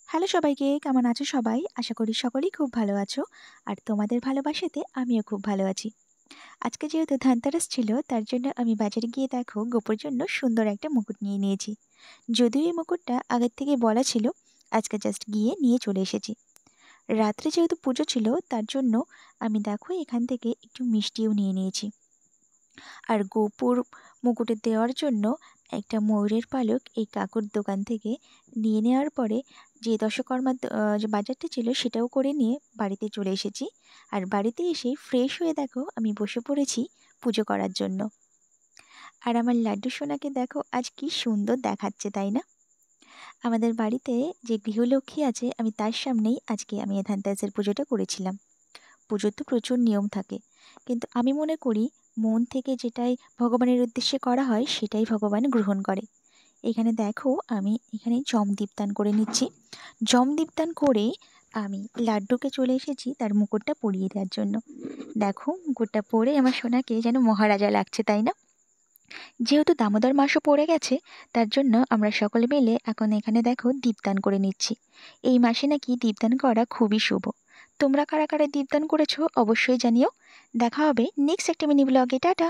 Hello সবাইকে, কেমন আছো সবাই? আশা করি সকলেই খুব ভালো আছো। আর তোমাদের ভালোবাসাতে আমিও খুব ভালো আছি। আজকে যেহেতু ধানতেরাস ছিল, তার জন্য আমি বাজারে গিয়ে দেখো গোপুর জন্য সুন্দর একটা মুকুট নিয়ে নিয়েছি। যদিও এই মুকুটটা আগের থেকে বলা ছিল, আজকে জাস্ট গিয়ে নিয়ে চলে এসেছি। রাত্রে যেহেতু পুজো ছিল, তার জন্য আমি দেখো এখান থেকে একটু মিষ্টিও নিয়ে নিয়েছি। আর গোপুর মুকুটে দেওয়ার জন্য একটা ময়ূরের পালক এই কাকুর দোকান থেকে নিয়ে নেওয়ার পরে যে দশকর্মার যে বাজারটা ছিল সেটাও করে নিয়ে বাড়িতে চলে এসেছি। আর বাড়িতে এসে ফ্রেশ হয়ে দেখো আমি বসে পড়েছি পুজো করার জন্য। আর আমার লাড্ডু সোনাকে দেখো আজ কি সুন্দর দেখাচ্ছে, তাই না? আমাদের বাড়িতে যে গৃহলক্ষ্মী আছে, আমি তার সামনেই আজকে আমি এই ধানতেরাসের পুজোটা করেছিলাম। পুজোর তো প্রচুর নিয়ম থাকে, কিন্তু আমি মনে করি মন থেকে যেটাই ভগবানের উদ্দেশ্যে করা হয় সেটাই ভগবান গ্রহণ করে। এখানে দেখো আমি এখানে জম দীপদান করে নিচ্ছি। জম দীপদান করে আমি লাড্ডুকে চলে এসেছি তার মুকুটটা পরিয়ে দেওয়ার জন্য। দেখো মুকুটটা পরে আমার সোনাকে যেন মহারাজা লাগছে, তাই না? যেহেতু দামোদর মাসও পড়ে গেছে, তার জন্য আমরা সকলে মিলে এখন এখানে দেখো দীপদান করে নিচ্ছি। এই মাসে নাকি দীপদান করা খুবই শুভ। তোমরা কারা কারা দীপদান করেছো অবশ্যই জানিও। দেখা হবে নেক্সট একটা মিনি ব্লগে। টাটা।